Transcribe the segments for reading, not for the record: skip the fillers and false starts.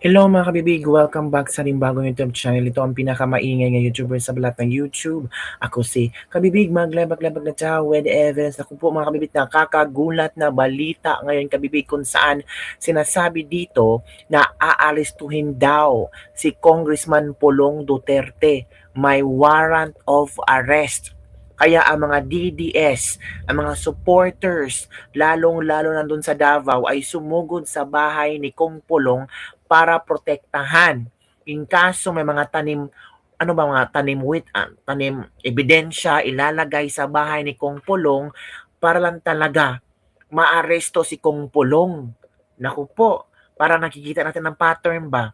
Hello mga kabibig, welcome back sa ating bagong YouTube channel. Ito ang pinakamaingay na YouTuber sa balat ng YouTube. Ako si Kabibig, maglabag-labag na ciao with evidence. Ako po mga kabibig, nakakagulat na balita ngayon kabibig kung saan sinasabi dito na aaristuhin daw si Congressman Pulong Duterte. May warrant of arrest. Kaya ang mga DDS, ang mga supporters, lalong-lalo nandun sa Davao ay sumugod sa bahay ni Kong Pulong para protektahan. In kaso may mga tanim, ano ba mga tanim tanim ebidensya ilalagay sa bahay ni Kong Pulong para lang talaga maaresto si Kong Pulong. Naku po, para nakikita natin ng pattern ba?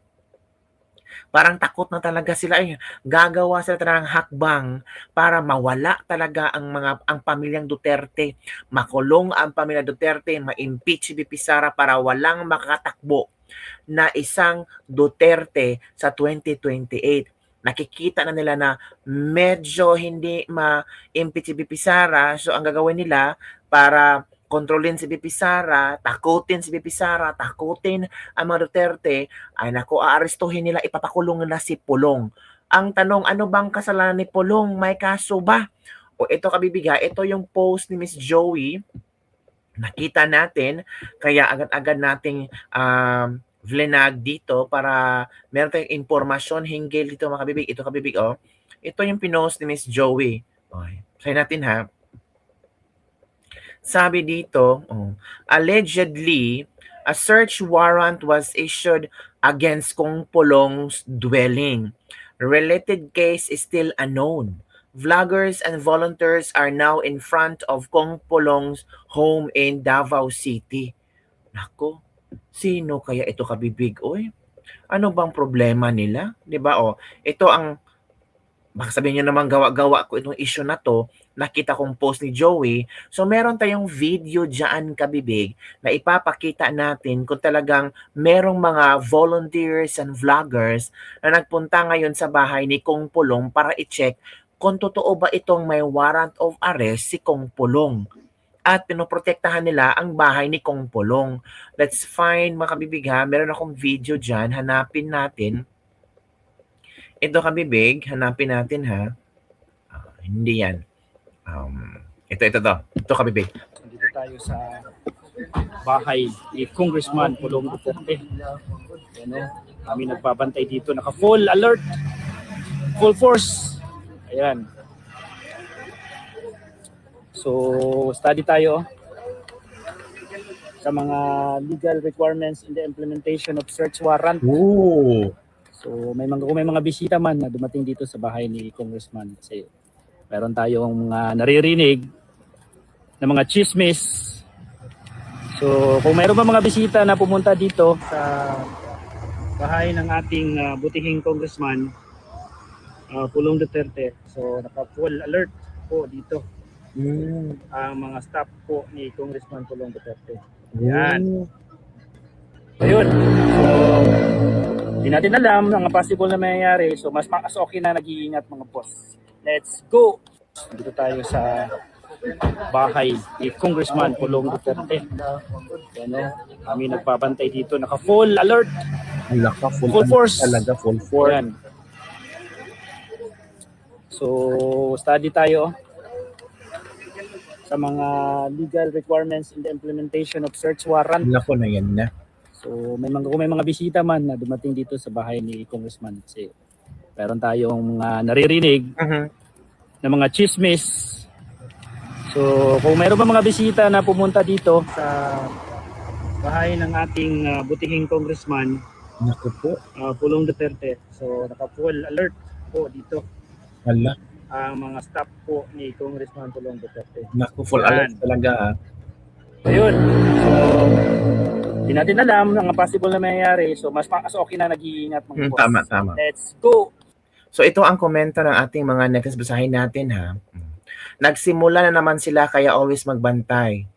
Parang takot na talaga sila gagawa sila talaga ng hakbang para mawala talaga ang pamilyang Duterte, makulong ang pamilya Duterte, ma-impeach si VP Sara para walang makakatakbo na isang Duterte sa 2028. Nakikita na nila na medyo hindi ma-impeach si VP Sara, so ang gagawin nila para kontrolin si VP Sara, takutin si VP Sara, takutin ang mga Duterte, ay naku, aarestuhin nila, ipapakulong nila si Pulong. Ang tanong, ano bang kasalanan ni Pulong? May kaso ba? O ito kabibiga, ito yung post ni Miss Joey, nakita natin, kaya agad-agad nating vlinag dito para meron tayong impormasyon hinggil dito mga kabibig. Ito kabibig, oh. Ito yung pinost ni Miss Joey. Okay. Try natin ha. Sabi dito, allegedly, a search warrant was issued against Kong Pulong's dwelling. Related case is still unknown. Vloggers and volunteers are now in front of Kong Pulong's home in Davao City. Nako, sino kaya ito kabibig? Oy, ano bang problema nila? 'Di ba? Ito ang baka sabihin niyo naman gawa-gawa ko itong issue na 'to, nakita kong post ni Joey. So meron tayong video diyan kabibig na ipapakita natin kung talagang merong mga volunteers and vloggers na nagpunta ngayon sa bahay ni Kong Pulong para i-check kung totoo ba itong may warrant of arrest si Kong Pulong at pinoprotektahan nila ang bahay ni Kong Pulong. Let's find mga kabibig ha, meron akong video diyan, hanapin natin. Ito kabibig, hanapin natin ha. Hindi yan. Ito to. Ito kabibig. Dito tayo sa bahay ni Congressman Pulong Duterte. Ano, kami nagbabantay dito, naka full alert, full force. Ayan. So, study tayo sa mga legal requirements in the implementation of search warrant. Ooh. So, kung may mga bisita man na dumating dito sa bahay ni Congressman, kasi meron tayong mga naririnig na mga chismis. So, kung mayroon pa mga bisita na pumunta dito sa bahay ng ating butihing Congressman Pulong Duterte, so naka-full alert po dito ang mga staff po ni Congressman Pulong Duterte. Yan. Ayun. So, hindi natin alam ang possible na mangyayari. So, mas okay na nag-iingat mga boss. Let's go! Dito tayo sa bahay ni Congressman Pulong Duterte. Ano, kami nagbabantay dito, naka full alert, full force talaga, full force. Yan. So, study tayo sa mga legal requirements in the implementation of search warrant. Nako na yan na. So, kung may mga bisita man na dumating dito sa bahay ni Congressman, kasi meron tayong mga naririnig na mga chismis. So, kung mayroon pa mga bisita na pumunta dito sa bahay ng ating butihing Congressman Naku po. Pulong Duterte, so naka-full alert po dito Hala. ang mga staff po ni Congressman Pulong Duterte. Naku, full alert talaga ha. Ayun. So, hindi natin alam ang possible na mangyayari. So, mas okay na nag-iingat mga boss. Tama. Let's go! So ito ang komento ng ating mga next, basahin natin ha. Nagsimula na naman sila kaya always magbantay.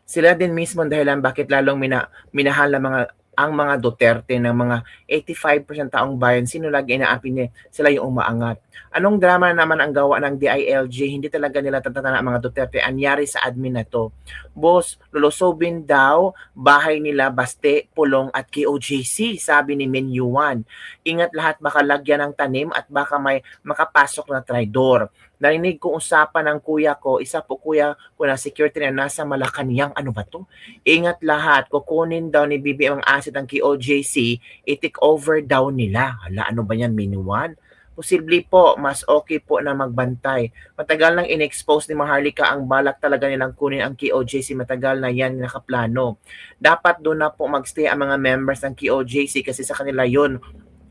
Sila din mismo dahilan bakit lalong minahal ng mga ang mga Duterte ng mga 85% taong bayan, sino lagi inaapi sila yung umaangat. Anong drama naman ang gawa ng DILG? Hindi talaga nila tatatana ang mga Duterte. Anyari sa admin na to. Boss, lulusobin daw bahay nila Baste, Pulong at KOJC, sabi ni Minyuan. Ingat lahat baka lagyan ng tanim at baka may makapasok na traidor. Narinig ko usapan ng kuya ko, isa po kuya ko na security na nasa Malacanang, ano ba to? Ingat lahat, kukunin daw ni BBM ang asset ng KOJC, i-take over daw nila. Hala, ano ba yan, Minuan? Posible po, mas okay po na magbantay. Matagal nang in-expose ni Maharlika ang balak talaga nilang kunin ang KOJC. Matagal na yan nakaplano. Dapat doon na po magstay ang mga members ng KOJC kasi sa kanila yun,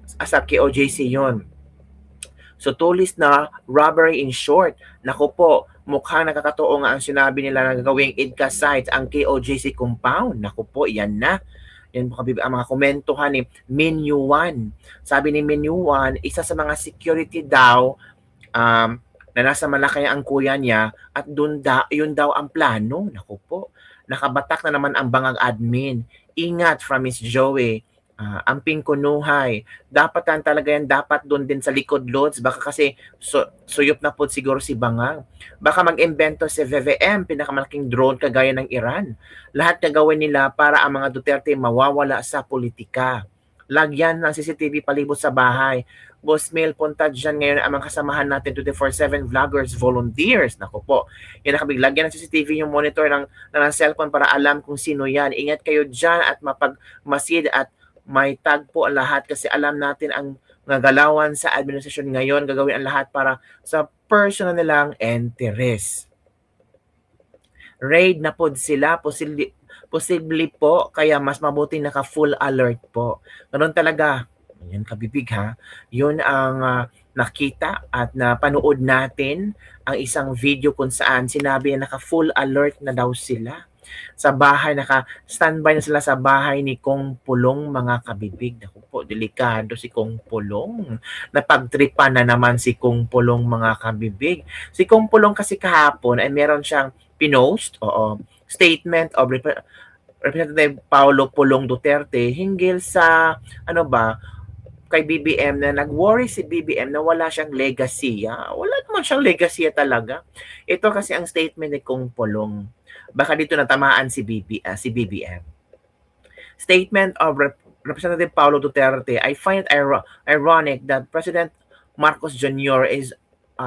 sa KOJC yun. So tulis na robbery in short. Naku po, mukhang nakakatoo nga ang sinabi nila na gagawing IDCA site ang KOJC compound. Naku po, yan na. Yan po ang mga komentuhan ni Minyuan. Sabi ni Minyuan, isa sa mga security daw na nasa Malacanang ang kuya niya at yun daw ang plano. Naku po, nakabatak na naman ang bangang admin. Ingat from Miss Joey. Ang pingkunuhay. Dapat yan talaga yan, dapat doon din sa likod loads. Baka kasi suyop na po siguro si Bangang. Baka mag-invento si VVM, pinakamalaking drone kagaya ng Iran. Lahat gagawin nila para ang mga Duterte mawawala sa politika. Lagyan ng CCTV palibot sa bahay. Boss Mail, punta dyan ngayon ang mga kasamahan natin 24/7 vloggers, volunteers. Naku po, yan nakabig. Lagyan ng CCTV yung monitor ng cellphone para alam kung sino yan. Ingat kayo dyan at mapagmasid at may tag po ang lahat kasi alam natin ang nagalawan sa administrasyon ngayon, gagawin ang lahat para sa personal nilang interest. Raid na po sila, posible po, kaya mas mabuti naka-full alert po. Ganun talaga, yan kabibig ha, yun ang nakita at napanood natin ang isang video kung saan sinabi na naka-full alert na daw sila. Sa bahay, naka-standby na sila sa bahay ni Kong Pulong, mga kabibig. Naku po, delikado si Kong Pulong. Napagtripan na naman si Kong Pulong, mga kabibig. Si Kong Pulong kasi kahapon ay meron siyang pinost, statement of Representative Paulo Pulong Duterte hinggil sa, kay BBM na nag-worry si BBM na wala siyang legacy. Wala naman siyang legacy talaga. Ito kasi ang statement ni Kong Pulong. Baka dito natamaan si BBM. Statement of Representative Paulo Duterte, I find it ironic that President Marcos Jr.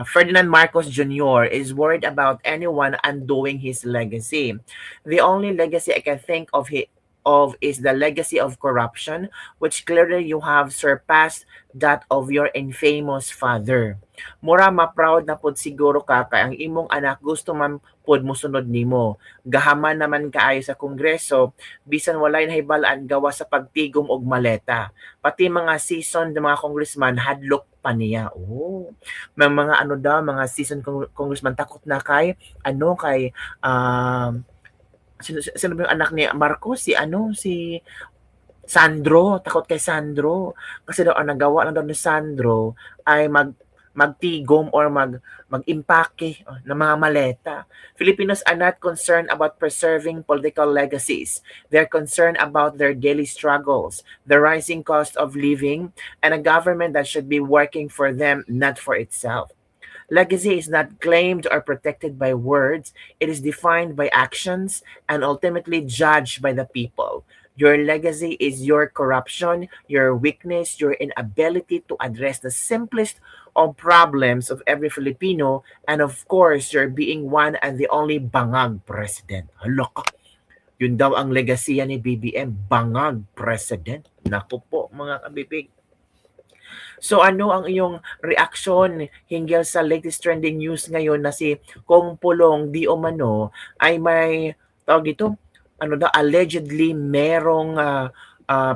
Ferdinand Marcos Jr. is worried about anyone undoing his legacy. The only legacy I can think of is the legacy of corruption, which clearly you have surpassed that of your infamous father. Mura ma-proud na pod siguro ka kay ang imong anak gusto man pod mosunod nimo. Gahaman naman kaayo sa Kongreso, bisan walay nahibalaan gawa sa pagtigom og maleta. Pati mga seasoned mga congressman hadlok pa niya. May mga mga seasoned congressman takot na kay sino ba yung anak ni Marcos? Si Sandro. Takot kay Sandro. Kasi daw, ang nagawa lang daw ni Sandro ay magtigom or mag-impake ng mga maleta. Filipinos are not concerned about preserving political legacies. They're concerned about their daily struggles, the rising cost of living, and a government that should be working for them, not for itself. Legacy is not claimed or protected by words. It is defined by actions and ultimately judged by the people. Your legacy is your corruption, your weakness, your inability to address the simplest of problems of every Filipino, and of course, your being one and the only bangag president. Halok. Yun daw ang legacy ni BBM, bangag president. Naku po, mga kabibig. So ano ang iyong reaction hinggil sa latest trending news ngayon na si Kong Pulong di umano ay may allegedly merong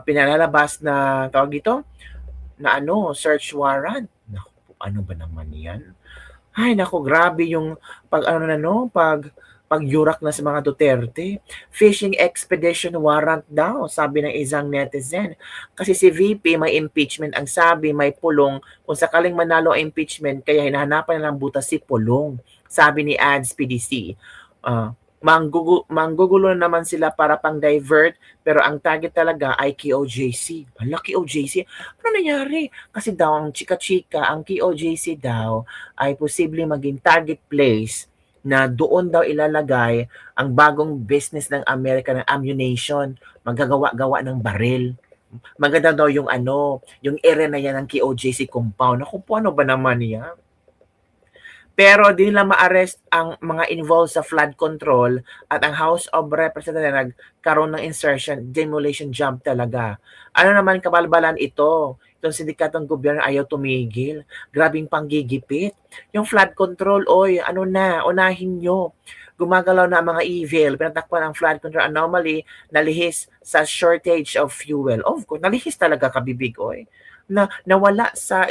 pinalalabas na search warrant. Naku, ano ba naman 'yan? Ay naku, grabe yung pagyurak na sa mga Duterte. Fishing expedition warrant daw, sabi ng isang netizen. Kasi si VP may impeachment, ang sabi may Pulong, kung sakaling manalo ang impeachment, kaya hinahanapan ng butas si Pulong, sabi ni Ads PDC. manggugulo naman sila para pang-divert, pero ang target talaga ay KOJC. Hala, KOJC, ano nangyari? Kasi daw ang chika-chika, ang KOJC daw ay posibleng maging target place na doon daw ilalagay ang bagong business ng Amerika ng ammunition, magagawa-gawa ng baril. Maganda daw yung yung area na yan ng KOJC compound. Naku po, ano ba naman yan? Pero di nila ma-arrest ang mga involved sa flood control at ang House of Representatives nagkaroon ng insertion, demolition job talaga. Ano naman kabalbalan ito? Itong sindikatong gobyerno ayaw tumigil. Grabing panggigipit. Yung flood control, oy, unahin nyo. Gumagalaw na ang mga evil, pinatakpan ang flood control anomaly, nalihis sa shortage of fuel. Of course, nalihis talaga kabibig, oy. Nawala sa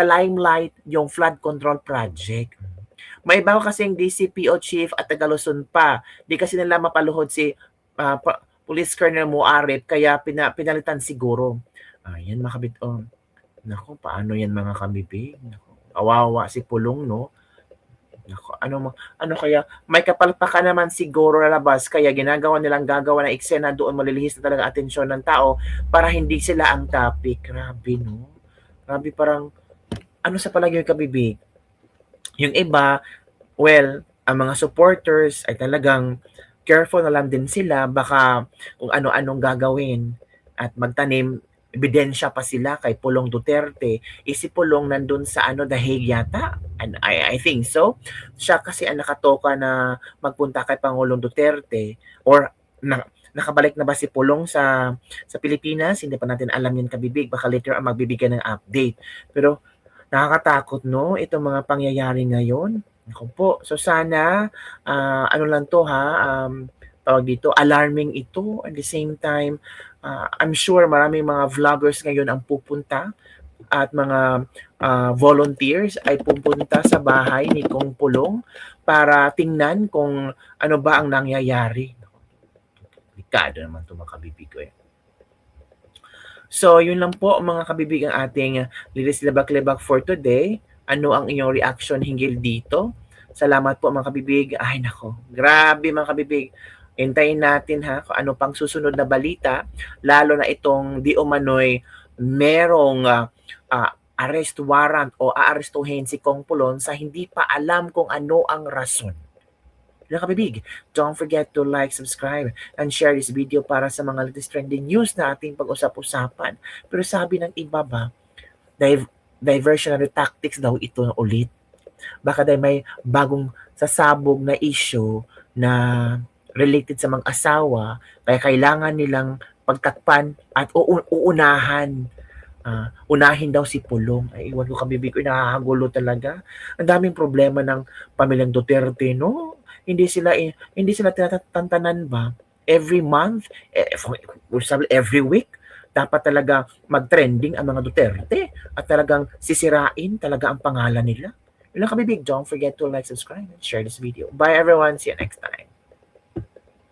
limelight yung flood control project. May iba kasing DCPO chief at Tagaluson pa. Di kasi nila mapaluhod si Police Colonel Muarip kaya pinalitan siguro. Ayan mga kabit. Nako, paano yan mga kabibig? Nako, awawa si Pulong, no? Nako, ano kaya? May kapalpakan naman siguro na labas kaya gagawa ng eksena doon malilihis na talaga atensyon ng tao para hindi sila ang topic. Grabe, no? Grabe, parang ano sa palagay yung kabibig? Yung iba, well, ang mga supporters ay talagang careful na lang din sila, baka kung ano-anong gagawin at magtanim, ebidensya pa sila kay Pulong Duterte. Si Pulong nandun sa The Hague yata. And I think so. Siya kasi ang nakatoka na magpunta kay Pangulong Duterte or nakabalik na ba si Pulong sa Pilipinas? Hindi pa natin alam yan kabibig. Baka later ang magbibigay ng update. Pero nakakatakot, no? Itong mga pangyayari ngayon. Ako po. So sana, ano lang to ha, tawag dito, alarming ito. At the same time, I'm sure maraming mga vloggers ngayon ang pupunta at mga volunteers ay pupunta sa bahay ni Kong Pulong para tingnan kung ano ba ang nangyayari. Delikado naman ito mga kabibig ko eh. So, yun lang po mga kabibig ang ating Lilis Lebak-Lebak for today. Ano ang inyong reaction hinggil dito? Salamat po mga kabibig. Ay nako, grabe mga kabibig. Hintayin natin ha kung ano pang susunod na balita. Lalo na itong di umano'y merong arrest warrant o aarestuhin si Kong Pulong sa hindi pa alam kung ano ang rason. Mga kabibig, don't forget to like, subscribe, and share this video para sa mga latest trending news na ating pag-usap-usapan. Pero sabi ng iba ba, diversionary tactics daw ito ulit. Baka dahil may bagong sasabog na issue na related sa mga asawa, kaya kailangan nilang pagtakpan at uunahan. Unahin daw si Pulong. Ay, iwan ko kabibig ko, nakakagulo talaga. Ang daming problema ng pamilyang Duterte, no? Hindi sila tinatantanan ba? Every month, every week, dapat talaga mag-trending ang mga Duterte at talagang sisirain talaga ang pangalan nila. Yun lang kabibig. Don't forget to like, subscribe, and share this video. Bye everyone. See you next time.